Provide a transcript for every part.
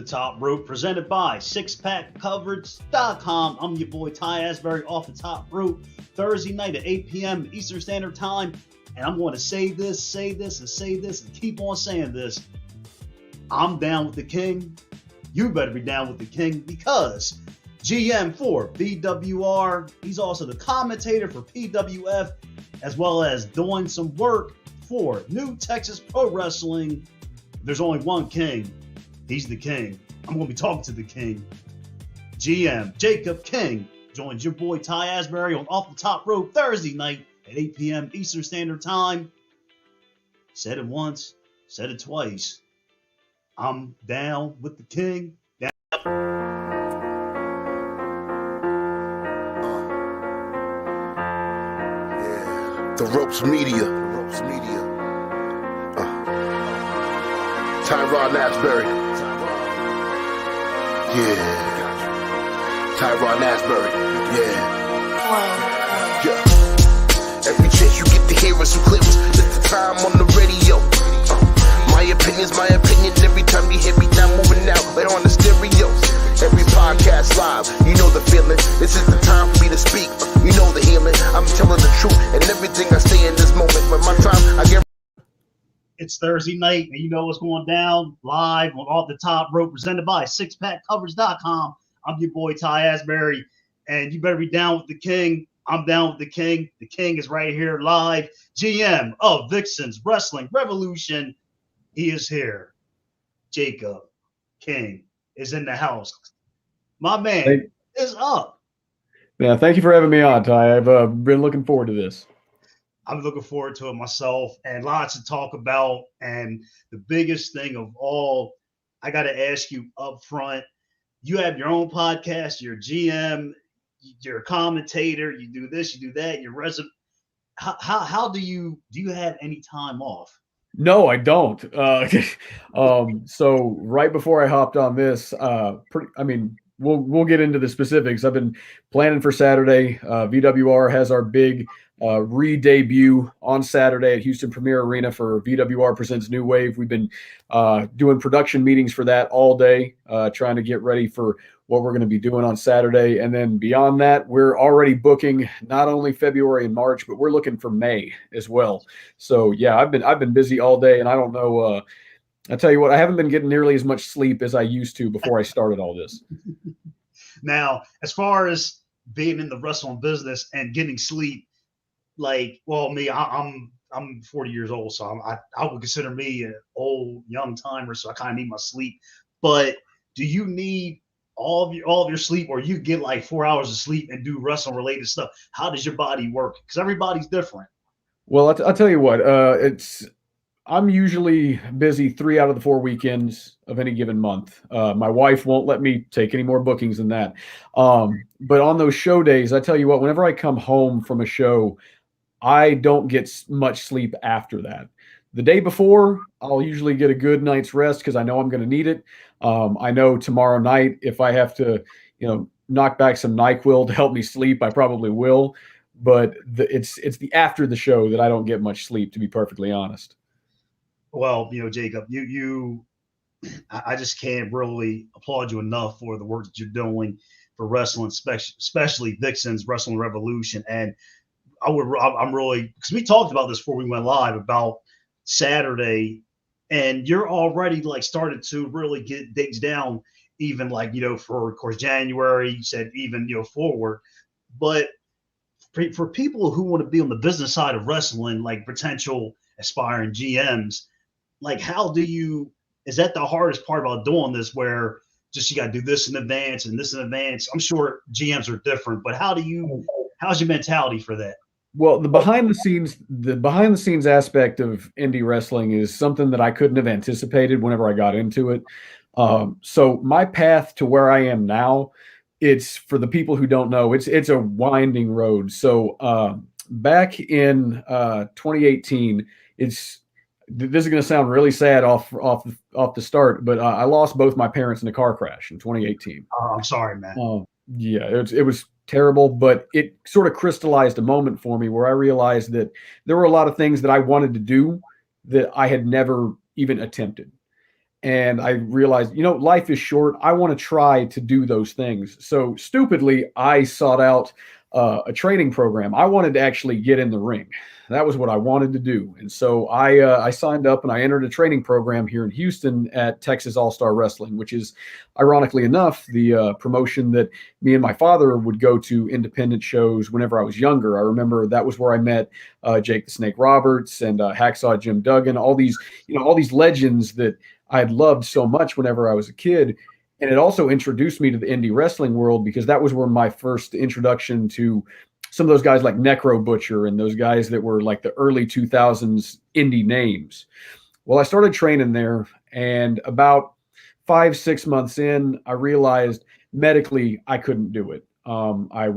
Top Rope, presented by SixPackCoverage.com. I'm your boy Ty Asbury, Off the Top Rope, Thursday night at 8 p.m. Eastern Standard Time. And I'm going to say this, and keep on saying this. I'm down with the king. You better be down with the king, because GM for BWR, he's also the commentator for PWF, as well as doing some work for New Texas Pro Wrestling. There's only one king. He's the king. I'm going to be talking to the king. GM Jacob King joins your boy Ty Asbury on Off the Top Rope Thursday night at 8 p.m. Eastern Standard Time. Said it once, said it twice. I'm down with the king. The Ropes Media. Tyrone Asbury. Tyrone Asbury. Every chance you get to hear us, you clear us. It's the time on the radio. My opinions. Every time you hear me down, moving out, they're on the stereos. Every podcast live, you know the feeling. This is the time for me to speak. You know the healing. I'm telling the truth, and everything I say in this moment. When my time, I get. It's Thursday night, and you know what's going down live on Off the Top Rope, presented by SixPackCoverage.com. I'm your boy Ty Asbury, and you better be down with the king. I'm down with the king. The king is right here live. GM of Vixens Wrestling Revolution. He is here. Jacob King is in the house. My man is up. Yeah, thank you for having me on, Ty. I've been looking forward to this. I'm looking forward to it myself, and lots to talk about. And the biggest thing of all, I got to ask you up front, you have your own podcast, you're a GM, you're a commentator, you do this, you do that, you're resident. How do you have any time off? No, I don't. So right before I hopped on this, we'll get into the specifics. I've been planning for Saturday. VWR has our big re-debut on Saturday at Houston Premier Arena for VWR Presents New Wave. We've been doing production meetings for that all day, trying to get ready for what we're going to be doing on Saturday. And then beyond that, we're already booking not only February and March, but we're looking for May as well. So yeah, I've been busy all day, and I don't know. I tell you what, I haven't been getting nearly as much sleep as I used to before I started all this. Now, as far as being in the wrestling business and getting sleep, I'm 40 years old, so I would consider me an old young timer, so I kind of need my sleep. But do you need all of your sleep, or you get like 4 hours of sleep and do wrestling related stuff? How does your body work? Because everybody's different. Well, I'll tell you what, I'm usually busy 3 out of the 4 weekends of any given month. My wife won't let me take any more bookings than that. But on those show days, I tell you what, whenever I come home from a show, I don't get much sleep after that. The day before, I'll usually get a good night's rest because I know I'm going to need it. I know tomorrow night, if I have to, knock back some NyQuil to help me sleep, I probably will. But it's the after the show that I don't get much sleep, to be perfectly honest. Well, Jacob, I just can't really applaud you enough for the work that you're doing for wrestling, especially Vixens Wrestling Revolution. And I'm really, because we talked about this before we went live about Saturday, and you're already like started to really get digs down, even for, of course, January, you said even, forward. But for people who want to be on the business side of wrestling, like potential aspiring GMs, is that the hardest part about doing this, where just you got to do this in advance and this in advance? I'm sure GMs are different, but how's your mentality for that? Well, the behind the scenes aspect of indie wrestling is something that I couldn't have anticipated whenever I got into it. So my path to where I am now, it's, for the people who don't know, it's a winding road. So back in 2018, this is going to sound really sad off the start, but I lost both my parents in a car crash in 2018. Oh, I'm sorry, man. Yeah, it was terrible, but it sort of crystallized a moment for me where I realized that there were a lot of things that I wanted to do that I had never even attempted. And I realized, life is short. I want to try to do those things. So stupidly, I sought out a training program. I wanted to actually get in the ring. That was what I wanted to do. And so I signed up and I entered a training program here in Houston at Texas All-Star Wrestling, which is, ironically enough, the promotion that me and my father would go to independent shows whenever I was younger. I remember that was where I met Jake the Snake Roberts and Hacksaw Jim Duggan, all these legends that I had loved so much whenever I was a kid. And it also introduced me to the indie wrestling world, because that was where my first introduction to some of those guys like Necro Butcher and those guys that were like the early 2000s indie names. Well, I started training there, and about 5-6 months in, I realized medically I couldn't do it. I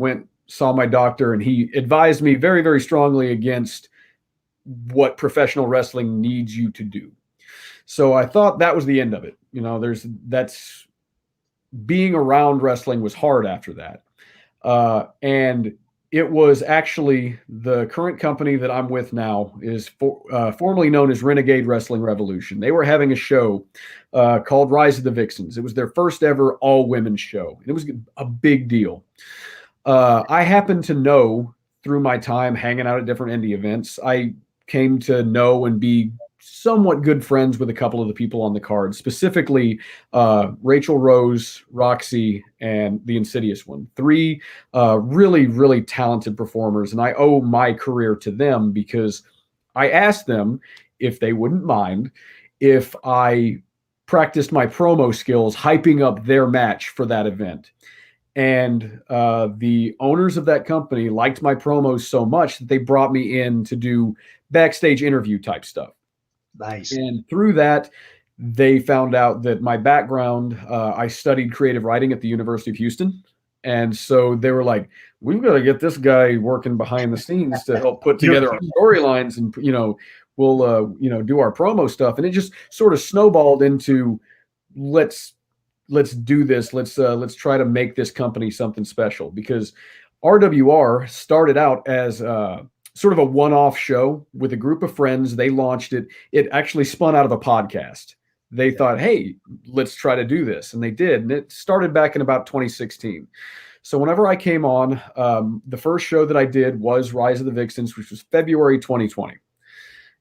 saw my doctor, and he advised me very, very strongly against what professional wrestling needs you to do. So I thought that was the end of it. That's being around wrestling was hard after that. And it was actually the current company that I'm with now is formerly known as Renegade Wrestling Revolution. They were having a show called Rise of the Vixens. It was their first ever all women's show. And it was a big deal. I happened to know through my time hanging out at different indie events, I came to know and be somewhat good friends with a couple of the people on the card, specifically Rachel Rose, Roxy, and the Insidious one. 3 really, really talented performers, and I owe my career to them because I asked them if they wouldn't mind if I practiced my promo skills hyping up their match for that event. And the owners of that company liked my promos so much that they brought me in to do backstage interview type stuff. Nice. And through that, they found out that my background, I studied creative writing at the University of Houston. And so they were like, we've got to get this guy working behind the scenes to help put together our storylines, and, we'll, do our promo stuff. And it just sort of snowballed into, let's do this. Let's try to make this company something special, because RWR started out as sort of a one-off show with a group of friends. They launched it. It actually spun out of a podcast. They thought, hey, let's try to do this. And they did. And it started back in about 2016. So whenever I came on, the first show that I did was Rise of the Vixens, which was February 2020.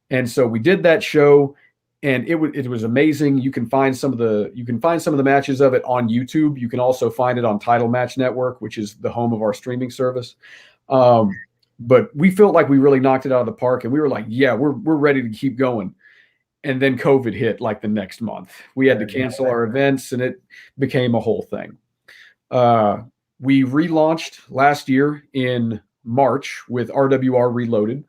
And so we did that show, and it was amazing. You can find some of the matches of it on YouTube. You can also find it on Title Match Network, which is the home of our streaming service. But we felt like we really knocked it out of the park, and we were like, yeah, we're ready to keep going. And then COVID hit like the next month. We had to cancel our events, and it became a whole thing. We relaunched last year in March with RWR Reloaded,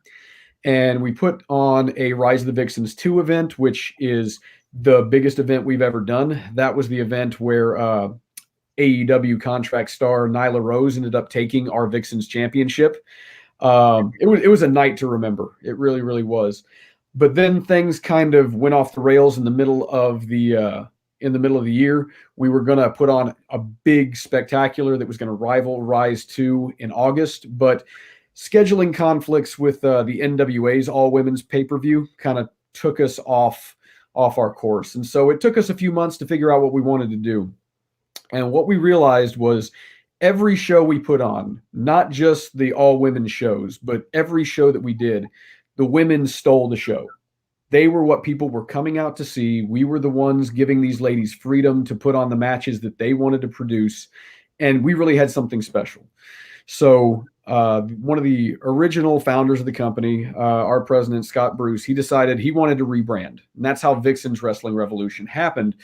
and we put on a Rise of the Vixens 2 event, which is the biggest event we've ever done. That was the event where AEW contract star Nyla Rose ended up taking our Vixens championship. It was a night to remember. It really, really was. But then things kind of went off the rails in the middle of the year. We were going to put on a big spectacular that was going to rival Rise 2 in August, but scheduling conflicts with the NWA's all women's pay-per-view kind of took us off our course. And so it took us a few months to figure out what we wanted to do. And what we realized was, every show we put on, not just the all-women shows, but every show that we did, the women stole the show. They were what people were coming out to see. We were the ones giving these ladies freedom to put on the matches that they wanted to produce, and we really had something special. So one of the original founders of the company, our president, Scott Bruce, he decided he wanted to rebrand, and that's how Vixens Wrestling Revolution happened.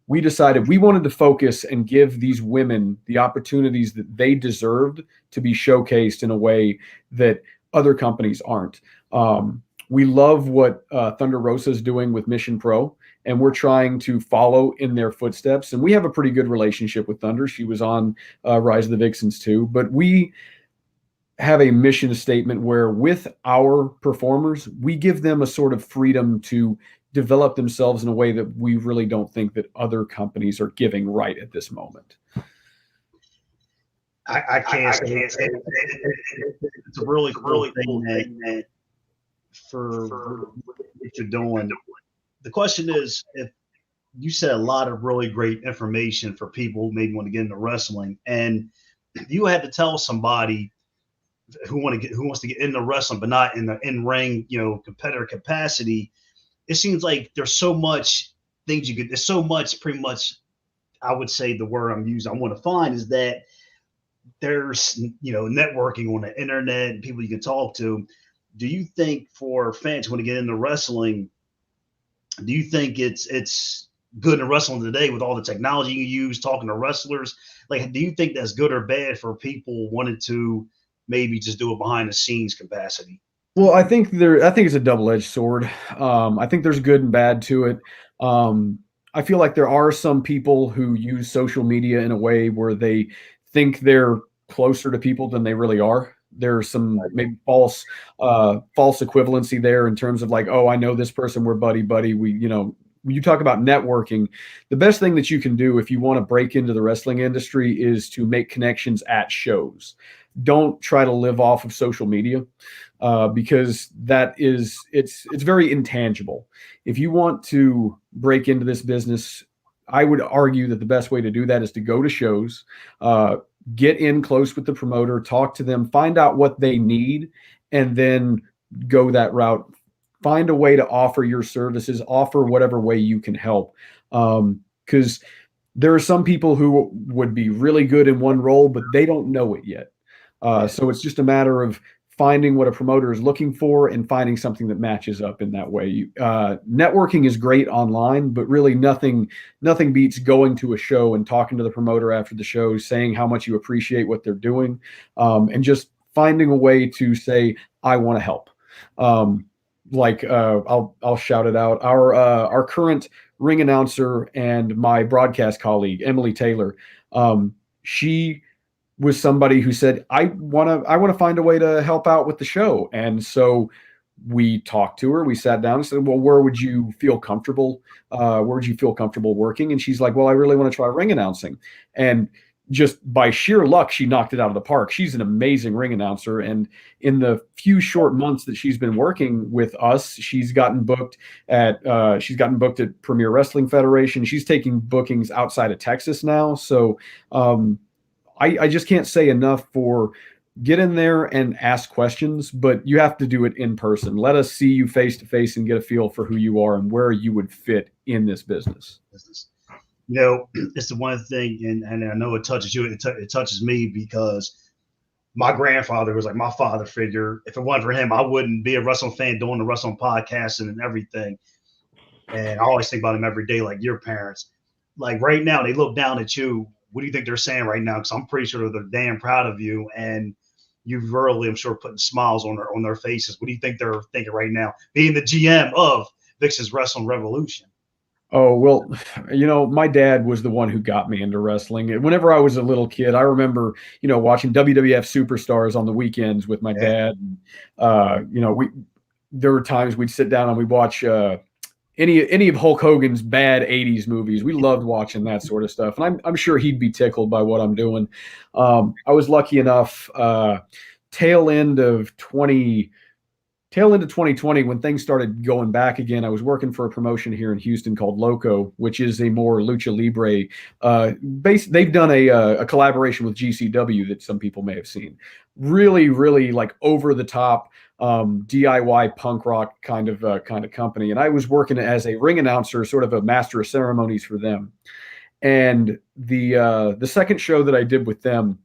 We decided we wanted to focus and give these women the opportunities that they deserved to be showcased in a way that other companies aren't. We love what Thunder Rosa is doing with Mission Pro, and we're trying to follow in their footsteps. And we have a pretty good relationship with Thunder. She was on Rise of the Vixens too. But we have a mission statement where with our performers, we give them a sort of freedom to develop themselves in a way that we really don't think that other companies are giving right at this moment. I can't say it's a really cool thing that for what you're doing. The question is, if you said a lot of really great information for people who maybe want to get into wrestling. And if you had to tell somebody who wants to get into wrestling, but not in the in ring, competitor capacity, it seems like there's so much things you could. There's so much, pretty much. I would say the word I'm using, I want to find is that there's networking on the internet and people you can talk to. Do you think for fans who want to get into wrestling, do you think it's good in wrestling today with all the technology you use talking to wrestlers? Like, do you think that's good or bad for people wanting to maybe just do it behind the scenes capacity? Well, I think it's a double-edged sword. I think there's good and bad to it. I feel like there are some people who use social media in a way where they think they're closer to people than they really are. There's some maybe false equivalency there in terms of like, oh, I know this person, we're buddy. When you talk about networking, the best thing that you can do if you want to break into the wrestling industry is to make connections at shows. Don't try to live off of social media because it's very intangible. If you want to break into this business, I would argue that the best way to do that is to go to shows, get in close with the promoter, talk to them, find out what they need, and then go that route. Find a way to offer your services, offer whatever way you can help. Because there are some people who would be really good in one role, but they don't know it yet. So it's just a matter of finding what a promoter is looking for and finding something that matches up in that way. Networking is great online, but really nothing beats going to a show and talking to the promoter after the show, saying how much you appreciate what they're doing, and just finding a way to say, I want to help. I'll shout it out. Our current ring announcer and my broadcast colleague, Emily Taylor, she was somebody who said, I want to find a way to help out with the show. And so we talked to her, we sat down and said, well, where would you feel comfortable? Where would you feel comfortable working? And she's like, well, I really want to try ring announcing. And just by sheer luck, she knocked it out of the park. She's an amazing ring announcer. And in the few short months that she's been working with us, she's gotten booked at Premier Wrestling Federation. She's taking bookings outside of Texas now. So, I just can't say enough for get in there and ask questions, but you have to do it in person. Let us see you face to face and get a feel for who you are and where you would fit in this business. It's the one thing, and I know it touches you, it touches me because my grandfather was like my father figure. If it wasn't for him, I wouldn't be a wrestling fan doing the wrestling podcast and everything. And I always think about him every day, like your parents. Like right now, they look down at you. What do you think they're saying right now? Because I'm pretty sure they're damn proud of you, and you've really, I'm sure, putting smiles on their faces. What do you think they're thinking right now, being the GM of Vix's Wrestling Revolution? Oh, well, my dad was the one who got me into wrestling. Whenever I was a little kid, I remember, watching WWF Superstars on the weekends with my dad. And, there were times we'd sit down and we'd watch any of Hulk Hogan's bad 80s movies. We loved watching that sort of stuff. And I'm sure he'd be tickled by what I'm doing. I was lucky enough, tail end of 2020, when things started going back again, I was working for a promotion here in Houston called Loco, which is a more lucha libre they've done a collaboration with GCW that some people may have seen. Really, really like over the top DIY punk rock kind of company. And I was working as a ring announcer, sort of a master of ceremonies for them. And the second show that I did with them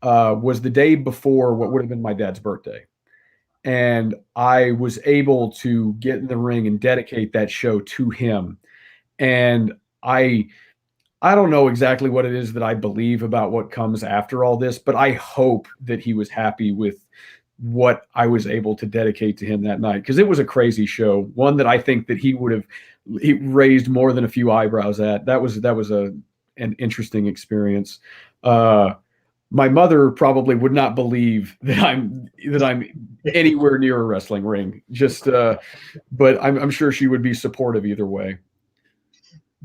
was the day before what would have been my dad's birthday. And I was able to get in the ring and dedicate that show to him. And I don't know exactly what it is that I believe about what comes after all this, but I hope that he was happy with what I was able to dedicate to him that night, because it was a crazy show, one that I think that he raised more than a few eyebrows at. That was an interesting experience. My mother probably would not believe that I'm anywhere near a wrestling ring. But I'm sure she would be supportive either way.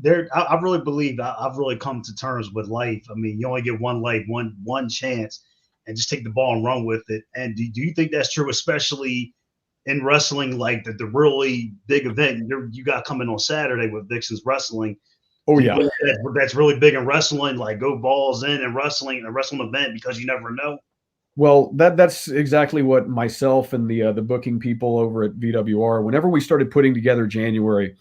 I really believe I've really come to terms with life. I mean, you only get one life, one chance, and just take the ball and run with it. And do you think that's true, especially in wrestling, like the really big event you got coming on Saturday with Vixen's Wrestling. Oh yeah, that's really big in wrestling. Like go balls in and wrestling, a wrestling event, because you never know. well, that's exactly what myself and the booking people over at VWR, whenever we started putting together January,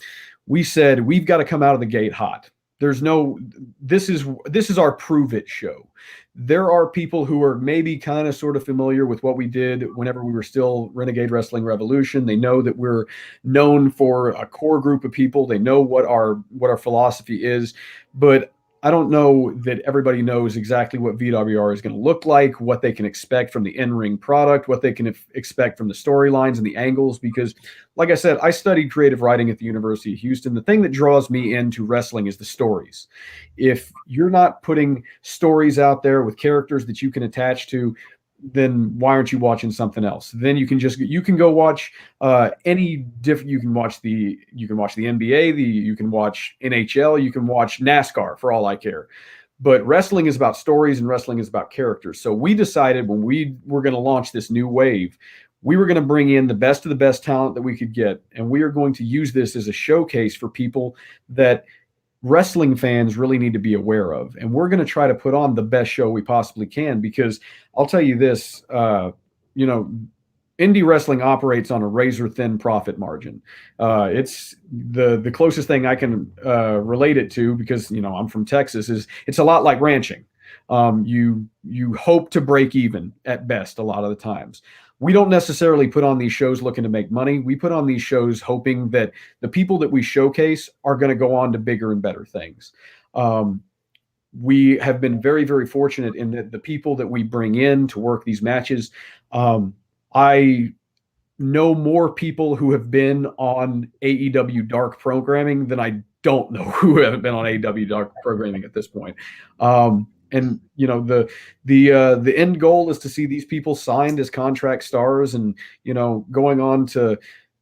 we said we've got to come out of the gate hot. There's no this is our prove it show. There are people who are maybe kind of sort of familiar with what we did whenever we were still Renegade Wrestling Revolution. They know that we're known for a core group of people. They know what our philosophy is, but I don't know that everybody knows exactly what VWR is going to look like, what they can expect from the in-ring product, what they can expect from the storylines and the angles. Because, like I said, I studied creative writing at the University of Houston. The thing that draws me into wrestling is the stories. If you're not putting stories out there with characters that you can attach to, then why aren't you watching something else? Then you can go watch any different. You can watch the NBA, you can watch NHL, you can watch NASCAR for all I care. But wrestling is about stories and wrestling is about characters. So we decided when we were going to launch this new wave, we were going to bring in the best of the best talent that we could get, and we are going to use this as a showcase for people that wrestling fans really need to be aware of. And we're going to try to put on the best show we possibly can, because I'll tell you this, indie wrestling operates on a razor thin profit margin. It's the closest thing I can relate it to, because, I'm from Texas, is it's a lot like ranching. You hope to break even at best a lot of the times. We don't necessarily put on these shows looking to make money. We put on these shows hoping that the people that we showcase are going to go on to bigger and better things. We have been very, very fortunate in that the people that we bring in to work these matches, I know more people who have been on AEW Dark programming than I don't know who haven't been on AEW Dark programming at this point. And the end goal is to see these people signed as contract stars and, going on to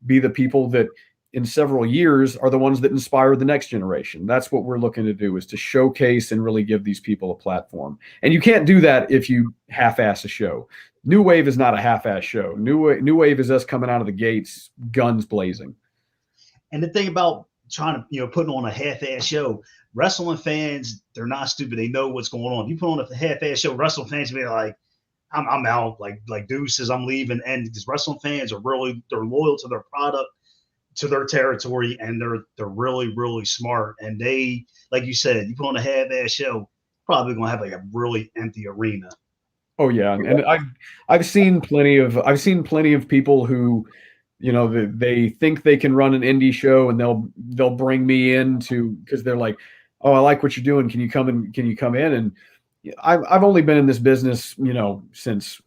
be the people that in several years are the ones that inspire the next generation. That's what we're looking to do, is to showcase and really give these people a platform. And you can't do that if you half-ass a show. New Wave is not a half-ass show. New Wave is us coming out of the gates, guns blazing. And the thing about trying to, putting on a half-ass show, wrestling fans, they're not stupid. They know what's going on. If you put on a half-ass show, wrestling fans will be like, I'm out, like deuces, I'm leaving. And because wrestling fans they're loyal to their product, to their territory, and they're really, really smart. And they, like you said, you put on a half-ass show, probably gonna have like a really empty arena. Oh yeah, and I've seen plenty of people who, they think they can run an indie show, and they'll bring me in because they're like, oh, I like what you're doing. Can you come in? And I've only been in this business, since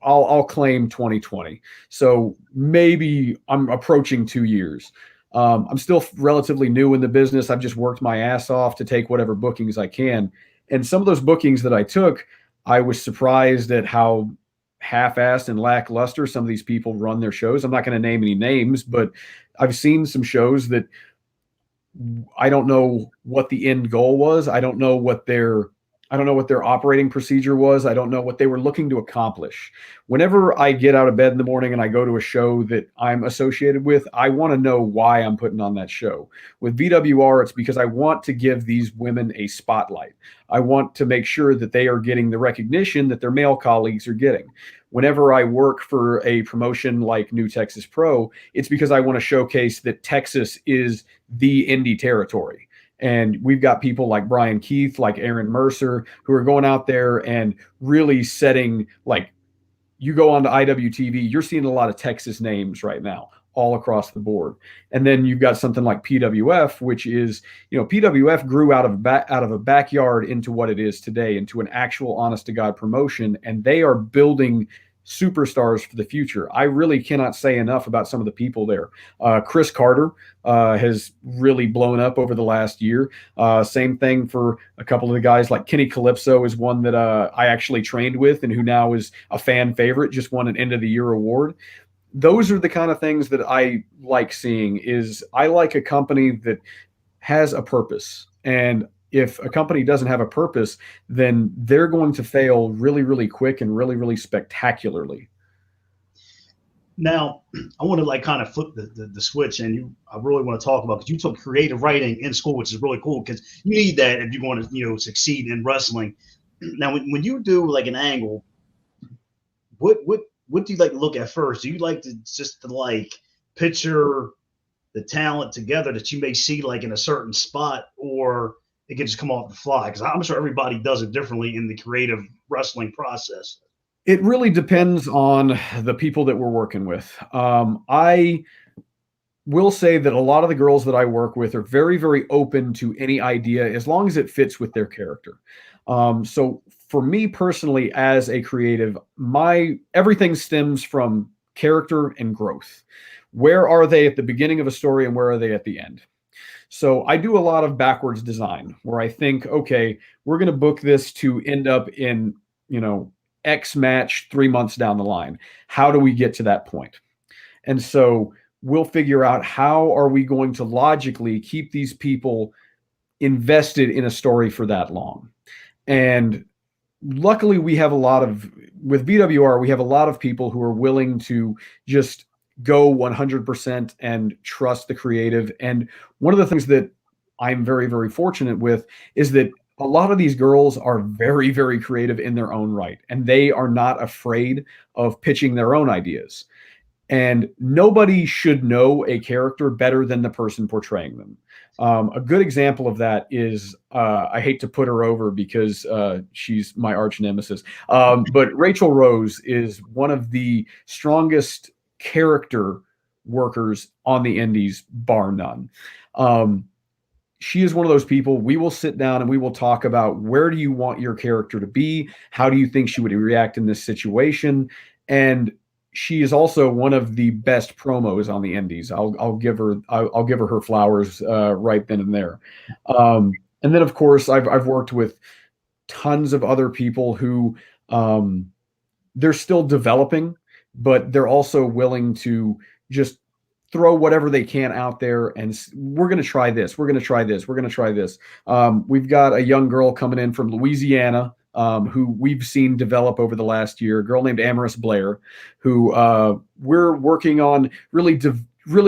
I'll claim 2020. So maybe I'm approaching 2 years. I'm still relatively new in the business. I've just worked my ass off to take whatever bookings I can. And some of those bookings that I took, I was surprised at how half-assed and lackluster some of these people run their shows. I'm not going to name any names, but I've seen some shows that I don't know what the end goal was. I don't know what their operating procedure was. I don't know what they were looking to accomplish. Whenever I get out of bed in the morning and I go to a show that I'm associated with, I want to know why I'm putting on that show. With VWR, it's because I want to give these women a spotlight. I want to make sure that they are getting the recognition that their male colleagues are getting. Whenever I work for a promotion like New Texas Pro, it's because I want to showcase that Texas is the indie territory. And we've got people like Brian Keith, like Aaron Mercer, who are going out there and really setting, like, you go on to IWTV, you're seeing a lot of Texas names right now all across the board. And then you've got something like PWF, which is, PWF grew out of a backyard into what it is today, into an actual honest to God promotion. And they are building superstars for the future. I really cannot say enough about some of the people there. Chris Carter has really blown up over the last year. Same thing for a couple of the guys, like Kenny Calypso is one that I actually trained with and who now is a fan favorite, just won an end of the year award. Those are the kind of things that I like seeing. Is I like a company that has a purpose. And if a company doesn't have a purpose, then they're going to fail really, really quick and really, really spectacularly. Now, I want to like kind of flip the switch, and I really want to talk about because you took creative writing in school, which is really cool because you need that if you want to succeed in wrestling. Now, when you do like an angle, what do you like to look at first? Do you like to just to like picture the talent together that you may see like in a certain spot, or it can just come off the fly? Because I'm sure everybody does it differently in the creative wrestling process. It really depends on the people that we're working with. I will say that a lot of the girls that I work with are very, very open to any idea as long as it fits with their character. So for me personally, as a creative, my everything stems from character and growth. Where are they at the beginning of a story and where are they at the end? So I do a lot of backwards design where I think, okay, we're going to book this to end up in, X match 3 months down the line. How do we get to that point? And so we'll figure out how are we going to logically keep these people invested in a story for that long. And luckily we have with VWR, we have a lot of people who are willing to just go 100% and trust the creative. And one of the things that I'm very, very fortunate with is that a lot of these girls are very, very creative in their own right, and they are not afraid of pitching their own ideas. And nobody should know a character better than the person portraying them. A good example of that is, I hate to put her over because she's my arch nemesis, but Rachel Rose is one of the strongest character workers on the indies, bar none. She is one of those people. We will sit down and we will talk about where do you want your character to be? How do you think she would react in this situation? And she is also one of the best promos on the indies. I'll give her her flowers right then and there. And then of course I've worked with tons of other people who they're still developing, but they're also willing to just throw whatever they can out there and we're going to try this. We're going to try this. We're going to try this. We've got a young girl coming in from Louisiana who we've seen develop over the last year, a girl named Amaris Blair, who we're working on really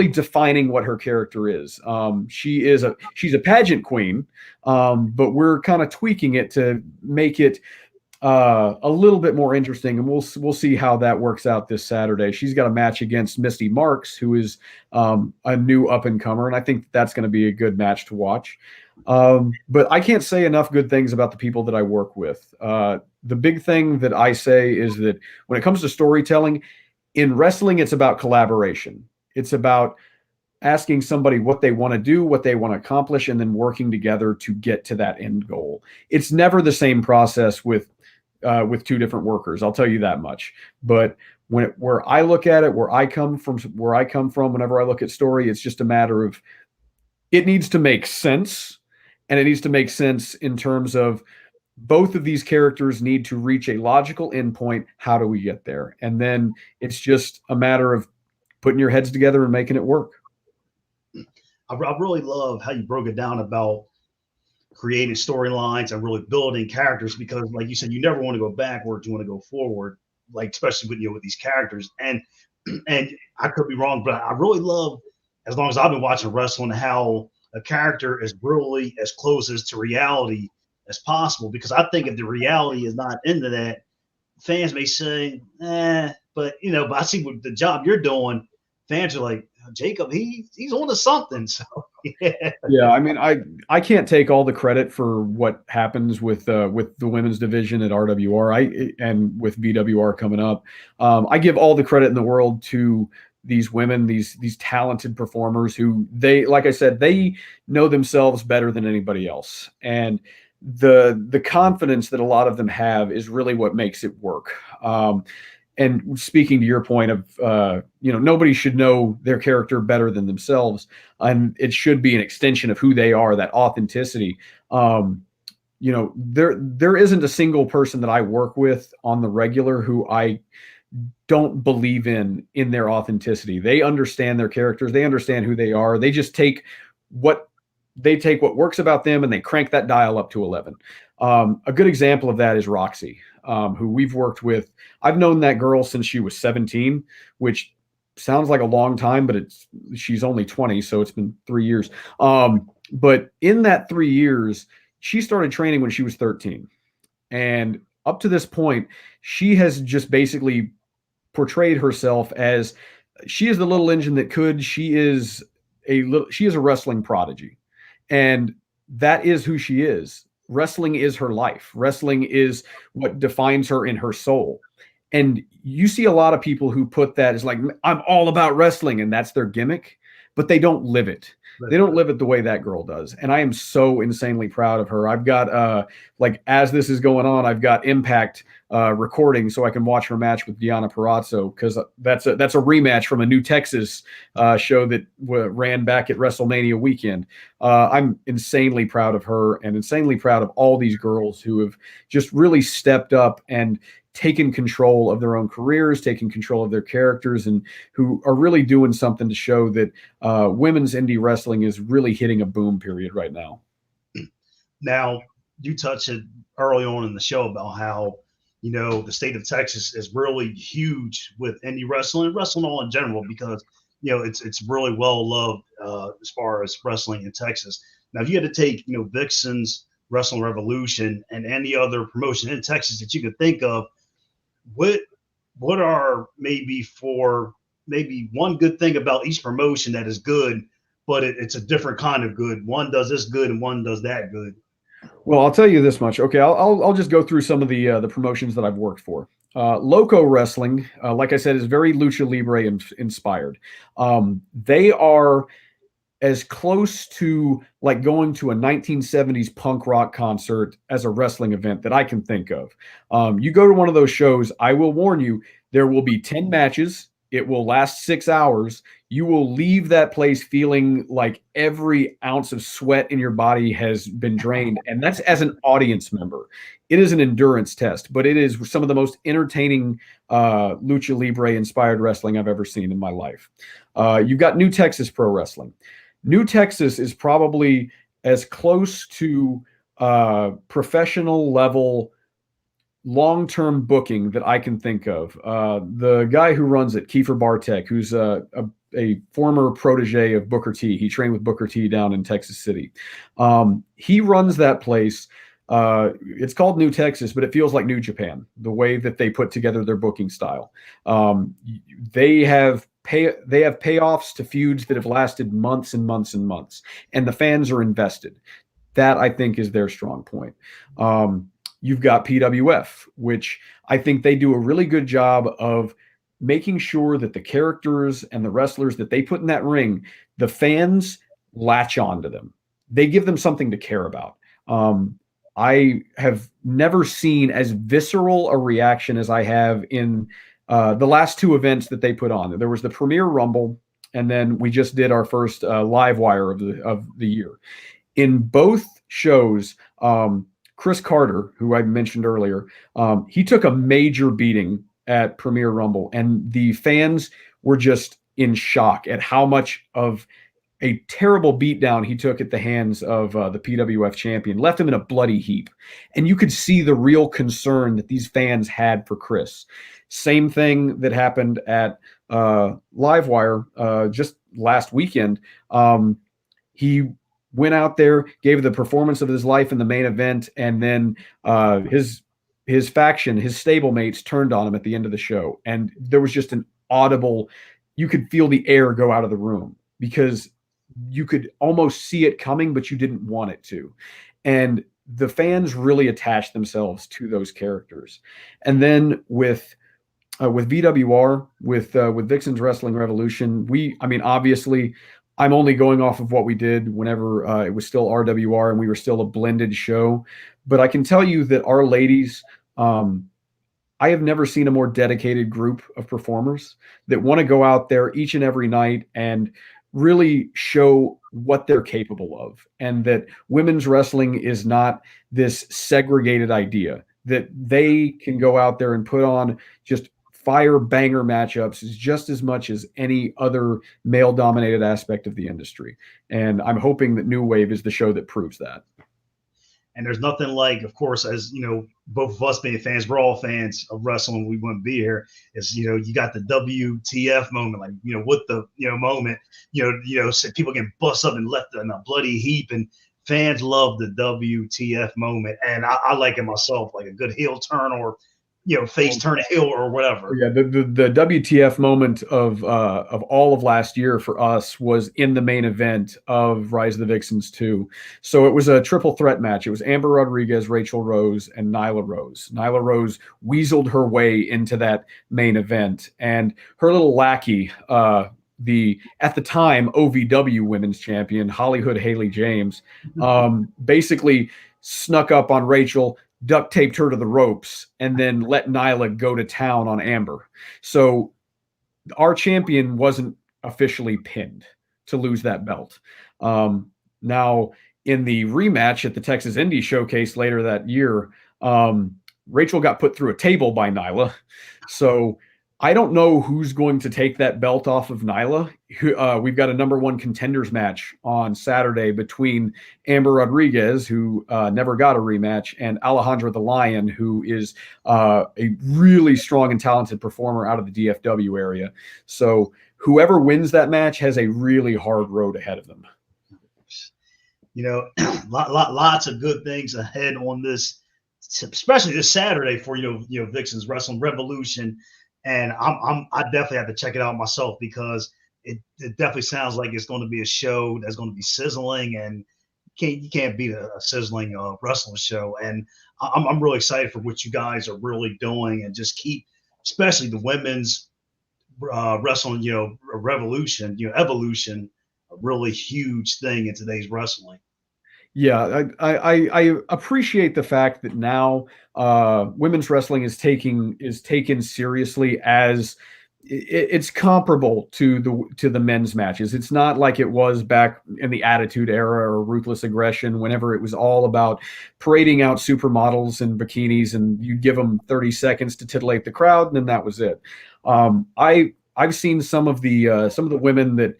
defining what her character is. She's a pageant queen, but we're kind of tweaking it to make it a little bit more interesting, and we'll see how that works out this Saturday. She's got a match against Misty Marks, who is a new up and comer, and I think that's going to be a good match to watch. But I can't say enough good things about the people that I work with. The big thing that I say is that when it comes to storytelling in wrestling, it's about collaboration. It's about asking somebody what they want to do, what they want to accomplish, and then working together to get to that end goal. It's never the same process with two different workers. I'll tell you that much. But where I look at it, where I come from, whenever I look at story, it's just a matter of it needs to make sense, and it needs to make sense in terms of both of these characters need to reach a logical endpoint. How do we get there? And then it's just a matter of putting your heads together and making it work. I really love how you broke it down about creating storylines and really building characters, because like you said, you never want to go backwards, you want to go forward, like especially with these characters. And I could be wrong, but I really love, as long as I've been watching wrestling, how a character is really as close as to reality as possible, because I think if the reality is not into that, fans may say, but but I see what the job you're doing, fans are like, Jacob, he's on to something. So yeah. I mean, I can't take all the credit for what happens with the women's division at RWR and with VWR coming up. I give all the credit in the world to these women, these talented performers who like I said, they know themselves better than anybody else. And the confidence that a lot of them have is really what makes it work. And speaking to your point of, nobody should know their character better than themselves, and it should be an extension of who they are, that authenticity. There isn't a single person that I work with on the regular who I don't believe in their authenticity. They understand their characters. They understand who they are. They just take what works about them and they crank that dial up to 11. A good example of that is Roxy, who we've worked with. I've known that girl since she was 17, which sounds like a long time, but she's only 20, so it's been 3 years. But in that 3 years, she started training when she was 13. And up to this point, she has just basically portrayed herself as she is the little engine that could. She is a wrestling prodigy. And that is who she is. Wrestling is her life. Wrestling is what defines her in her soul. And you see a lot of people who put that as like, I'm all about wrestling, and that's their gimmick, but they don't live it. They don't live it the way that girl does. And I am so insanely proud of her. I've got, like, as this is going on, I've got Impact recording so I can watch her match with Deonna Purrazzo, because that's a rematch from a New Texas show that ran back at WrestleMania weekend. I'm insanely proud of her and insanely proud of all these girls who have just really stepped up and taken control of their own careers, taking control of their characters, and who are really doing something to show that women's indie wrestling is really hitting a boom period right now. Now, you touched it early on in the show about how, the state of Texas is really huge with indie wrestling all in general, because, it's really well loved as far as wrestling in Texas. Now, if you had to take, Vixen's Wrestling Revolution and any other promotion in Texas that you could think of, what are maybe one good thing about each promotion that is good, but it's a different kind of good? One does this good and one does that good. Well, I'll tell you this much. Okay, I'll just go through some of the promotions that I've worked for. Loco Wrestling, like I said, is very Lucha Libre inspired. They are as close to like going to a 1970s punk rock concert as a wrestling event that I can think of. You go to one of those shows, I will warn you, there will be 10 matches. It will last 6 hours. You will leave that place feeling like every ounce of sweat in your body has been drained. And that's as an audience member. It is an endurance test, but it is some of the most entertaining Lucha Libre inspired wrestling I've ever seen in my life. You've got New Texas Pro Wrestling. New Texas is probably as close to professional level long-term booking that I can think of. The guy who runs it, Kiefer Bartek, who's a former protege of Booker T. He trained with Booker T down in Texas City. He runs that place. It's called New Texas, but it feels like New Japan, the way that they put together their booking style. They have payoffs to feuds that have lasted months and months and months, and the fans are invested. That, I think, is their strong point. You've got PWF, which I think they do a really good job of making sure that the characters and the wrestlers that they put in that ring, the fans latch on to them. They give them something to care about. I have never seen as visceral a reaction as I have in the last two events that they put on. There was the Premier Rumble, and then we just did our first live wire of the year. In both shows, Chris Carter, who I mentioned earlier, he took a major beating at Premier Rumble, and the fans were just in shock at how much of a terrible beatdown he took at the hands of the PWF champion, left him in a bloody heap. And you could see the real concern that these fans had for Chris. Same thing that happened at Livewire just last weekend. He went out there, gave the performance of his life in the main event, and then his faction, his stablemates, turned on him at the end of the show. And there was just an audible, you could feel the air go out of the room because you could almost see it coming, but you didn't want it to. And the fans really attached themselves to those characters. And then with VWR, with Vixen's Wrestling Revolution, obviously, I'm only going off of what we did whenever it was still RWR and we were still a blended show. But I can tell you that our ladies, I have never seen a more dedicated group of performers that want to go out there each and every night and really show what they're capable of, and that women's wrestling is not this segregated idea, that they can go out there and put on just fire banger matchups just as much as any other male dominated aspect of the industry. And I'm hoping that New Wave is the show that proves that. And there's nothing like, of course, as you know, both of us being fans, we're all fans of wrestling. We wouldn't be here. Is you got the WTF moment, like what the moment, so people getting bust up and left in a bloody heap, and fans love the WTF moment, and I like it myself, like a good heel turn or face turn heel or whatever. Yeah, the WTF moment of all of last year for us was in the main event of Rise of the Vixens 2. So it was a triple threat match. It was Amber Rodriguez, Rachel Rose, and Nyla Rose. Nyla Rose weaseled her way into that main event, and her little lackey, the at the time OVW Women's Champion Hollywood Haley James, basically snuck up on Rachel, duct taped her to the ropes, and then let Nyla go to town on Amber. So our champion wasn't officially pinned to lose that belt. Now, in the rematch at the Texas Indie Showcase later that year, Rachel got put through a table by Nyla. So I don't know who's going to take that belt off of Nyla. We've got a number one contenders match on Saturday between Amber Rodriguez, who never got a rematch, and Alejandra the Lion, who is a really strong and talented performer out of the DFW area. So whoever wins that match has a really hard road ahead of them. Lots of good things ahead on this, especially this Saturday for Vixens Wrestling Revolution. And I definitely have to check it out myself, because it definitely sounds like it's going to be a show that's going to be sizzling, and you can't beat a sizzling wrestling show. And I'm really excited for what you guys are really doing, and just keep, especially the women's wrestling, revolution, evolution, a really huge thing in today's wrestling. Yeah, I appreciate the fact that now women's wrestling is taken seriously as it's comparable to the men's matches. It's not like it was back in the Attitude Era or Ruthless Aggression, whenever it was all about parading out supermodels in bikinis and you give them 30 seconds to titillate the crowd, and then that was it. I've seen some of the women that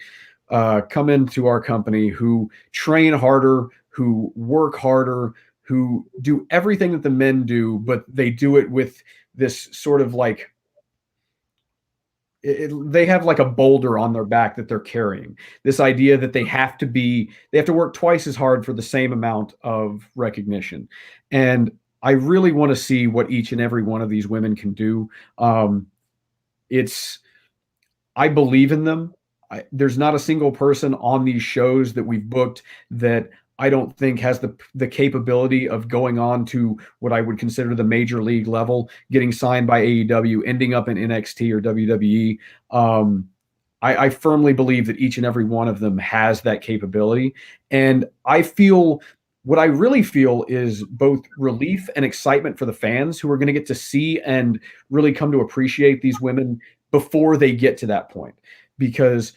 come into our company who train harder, who work harder, who do everything that the men do, but they do it with this sort of like, they have like a boulder on their back that they're carrying. This idea that they have to work twice as hard for the same amount of recognition. And I really want to see what each and every one of these women can do. I believe in them. There's not a single person on these shows that we've booked that I don't think has the capability of going on to what I would consider the major league level, getting signed by AEW, ending up in NXT or WWE. I firmly believe that each and every one of them has that capability. And what I really feel is both relief and excitement for the fans who are going to get to see and really come to appreciate these women before they get to that point. Because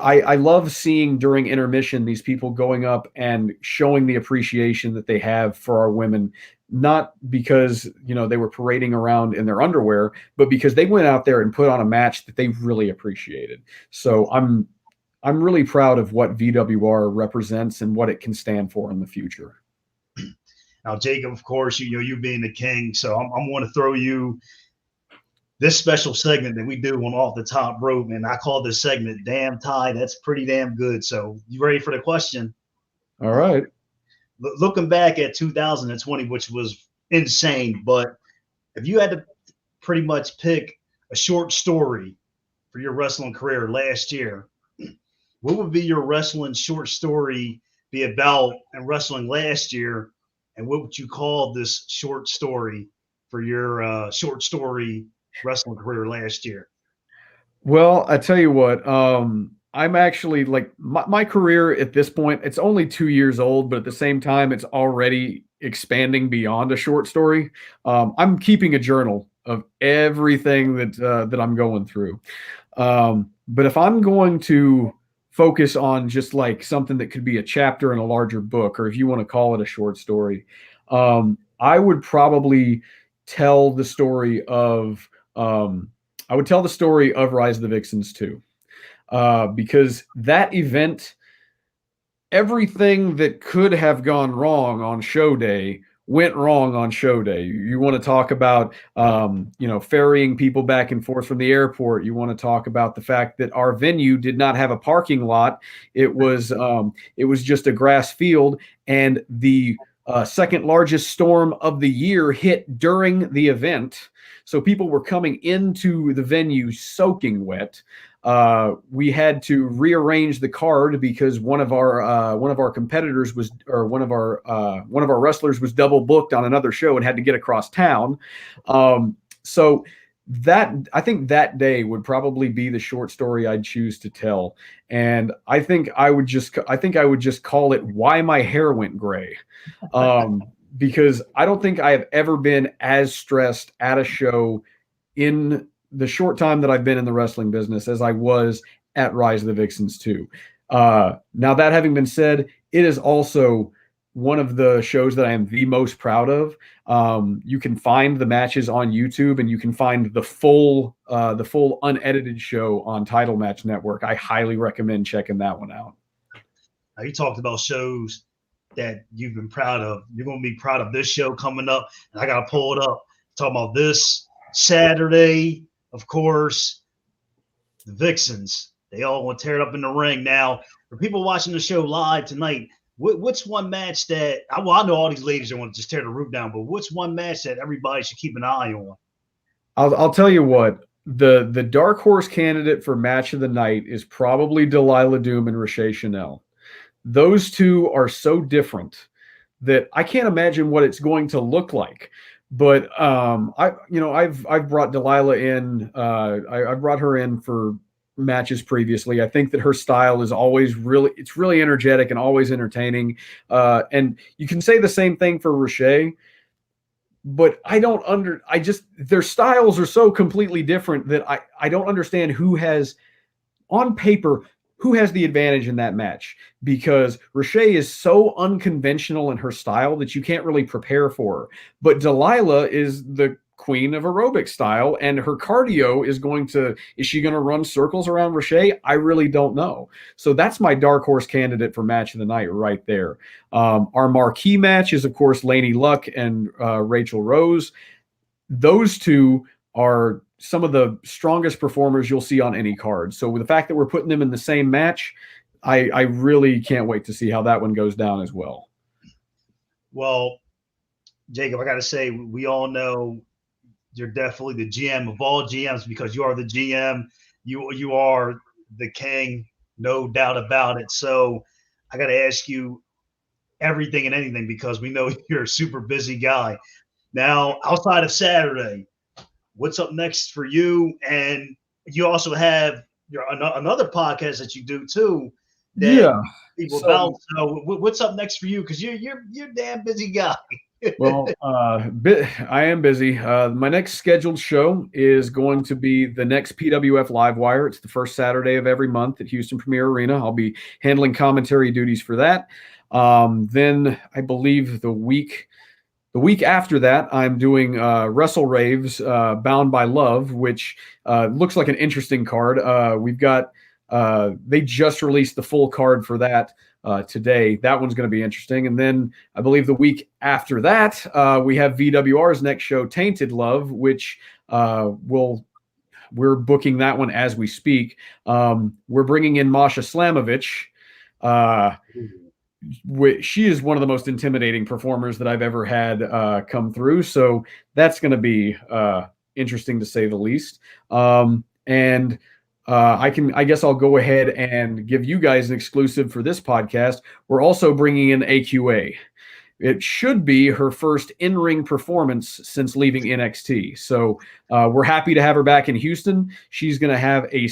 I love seeing during intermission these people going up and showing the appreciation that they have for our women, not because they were parading around in their underwear, but because they went out there and put on a match that they really appreciated. So I'm really proud of what VWR represents and what it can stand for in the future. Now, Jacob, of course, you being the king, so I'm going to throw you this special segment that we do on Off the Top Rope, and I call this segment Damn Ty. That's pretty damn good. So you ready for the question? All right. Looking back at 2020, which was insane, but if you had to pretty much pick a short story for your wrestling career last year, what would be your wrestling short story be about in wrestling last year, and what would you call this short story for your short story wrestling career last year? Well, I tell you what, I'm actually like my career at this point, it's only 2 years old, but at the same time, it's already expanding beyond a short story. I'm keeping a journal of everything that I'm going through. But if I'm going to focus on just like something that could be a chapter in a larger book, or if you want to call it a short story, I would probably tell the story of Rise of the Vixens 2, because that event everything that could have gone wrong on show day went wrong on show day. You want to talk about, ferrying people back and forth from the airport. You want to talk about the fact that our venue did not have a parking lot. It was just a grass field, and the second largest storm of the year hit during the event. So people were coming into the venue soaking wet. We had to rearrange the card because one of our competitors was, or one of our wrestlers was double booked on another show and had to get across town. So that, I think that day would probably be the short story I'd choose to tell. And I think I would just call it why my hair went gray. Because I don't think I have ever been as stressed at a show in the short time that I've been in the wrestling business as I was at Rise of the Vixens 2. Now, that having been said, it is also one of the shows that I am the most proud of. You can find the matches on YouTube, and you can find the full unedited show on Title Match Network. I highly recommend checking that one out. Now, you talked about shows that you've been proud of. You're going to be proud of this show coming up, and I got to pull it up. Talking about this Saturday, of course, the Vixens. They all want to tear it up in the ring. Now, for people watching the show live tonight, what's one match that – I know all these ladies are want to just tear the roof down, but what's one match that everybody should keep an eye on? I'll tell you what. The dark horse candidate for match of the night is probably Delilah Doom and Rachael Chanel. Those two are so different that I can't imagine what it's going to look like. But I've brought Delilah in. I brought her in for matches previously. I think that her style is always really energetic and always entertaining. And you can say the same thing for Rachael, but their styles are so completely different that I don't understand who has the advantage in that match, because Rachael is so unconventional in her style that you can't really prepare for her. But Delilah is the queen of aerobic style, and her cardio is she going to run circles around Rachael? I really don't know. So that's my dark horse candidate for match of the night right there. Our marquee match is, of course, Lanie Luck and Rachel Rose. Those two are some of the strongest performers you'll see on any card. So with the fact that we're putting them in the same match, I really can't wait to see how that one goes down as well. Well, Jacob, I got to say, we all know you're definitely the GM of all GMs, because you are the GM. You are the king, no doubt about it. So I got to ask you everything and anything, because we know you're a super busy guy. Now, outside of Saturday, what's up next for you? And you also have another podcast that you do too. So what's up next for you? Because you're a damn busy guy. Well, I am busy. My next scheduled show is going to be the next PWF Livewire. It's the first Saturday of every month at Houston Premier Arena. I'll be handling commentary duties for that. Then I believe the week after that, I'm doing Wrestle Raves Bound by Love, which looks like an interesting card. We've got they just released the full card for that today. That one's going to be interesting. And then I believe the week after that, we have VWR's next show, Tainted Love, which we're booking that one as we speak. We're bringing in Masha Slamovich. She is one of the most intimidating performers that I've ever had come through. So that's going to be interesting to say the least. I guess I'll go ahead and give you guys an exclusive for this podcast. We're also bringing in AQA. It should be her first in-ring performance since leaving NXT. So we're happy to have her back in Houston. She's going to have a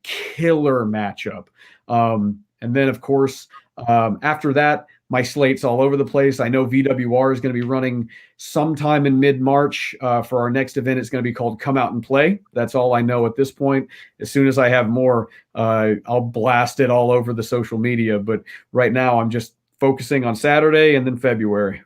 killer matchup. And then, of course, after that, my slate's all over the place. I know VWR is going to be running sometime in mid-March for our next event. It's going to be called Come Out and Play. That's all I know at this point. As soon as I have more, I'll blast it all over the social media. But right now, I'm just focusing on Saturday and then February.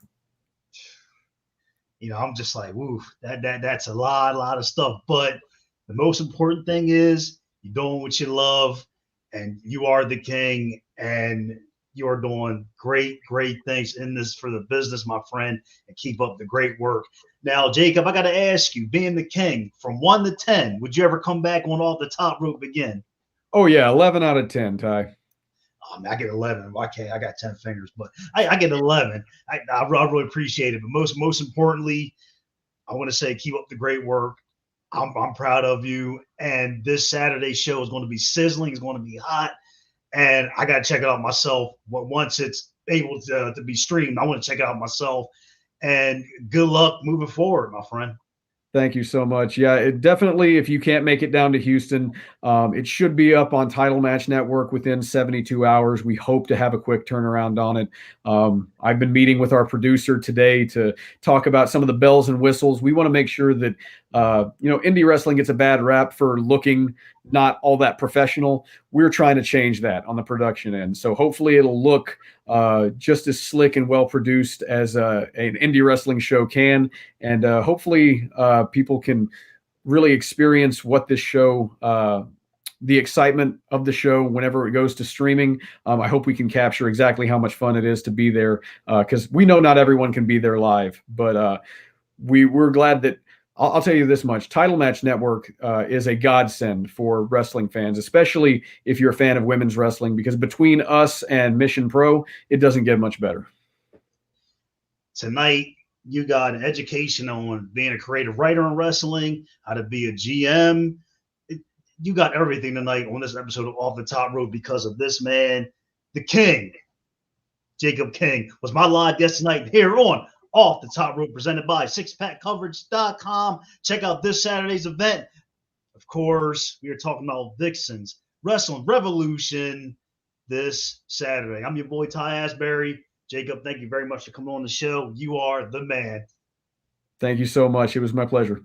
I'm just like, woo, that's a lot of stuff. But the most important thing is you're doing what you love, and you are the king. And You are doing great, great things in this for the business, my friend, and keep up the great work. Now, Jacob, I got to ask you, being the king, from 1 to 10, would you ever come back on Off the Top Rope again? Oh, yeah, 11 out of 10, Ty. Oh, man, I get 11. Okay, I got 10 fingers, but I get 11. I really appreciate it. But most importantly, I want to say keep up the great work. I'm proud of you. And this Saturday show is going to be sizzling. It's going to be hot. And I got to check it out myself. Once it's able to be streamed, I want to check it out myself. And good luck moving forward, my friend. Thank you so much. Yeah, it definitely, if you can't make it down to Houston, it should be up on Title Match Network within 72 hours. We hope to have a quick turnaround on it. I've been meeting with our producer today to talk about some of the bells and whistles. We want to make sure that, indie wrestling gets a bad rap for looking not all that professional. We're trying to change that on the production end. So hopefully it'll look just as slick and well produced as an indie wrestling show can. And hopefully people can really experience what this show, the excitement of the show whenever it goes to streaming. I hope we can capture exactly how much fun it is to be there, because we know not everyone can be there live, but we're glad that I'll tell you this much. Title Match Network is a godsend for wrestling fans, especially if you're a fan of women's wrestling, because between us and Mission Pro, it doesn't get much better. Tonight, you got an education on being a creative writer in wrestling, how to be a GM. You got everything tonight on this episode of Off the Top Rope because of this man, the King. Jacob King was my live guest tonight here on Off the Top Rope, presented by SixPackCoverage.com. Check out this Saturday's event. Of course, we are talking about Vixens Wrestling Revolution this Saturday. I'm your boy, Ty Asbury. Jacob, thank you very much for coming on the show. You are the man. Thank you so much. It was my pleasure.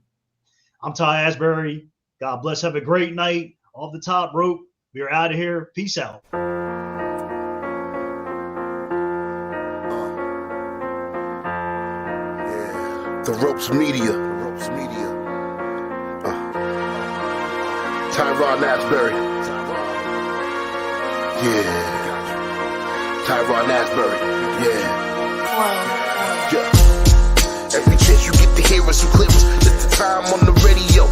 I'm Ty Asbury. God bless. Have a great night. Off the Top Rope. We are out of here. Peace out. The Ropes Media. Tyron Asbury. Yeah. Tyron Asbury. Yeah. Every chance you get to hear us, you clear us. It's the time on the radio.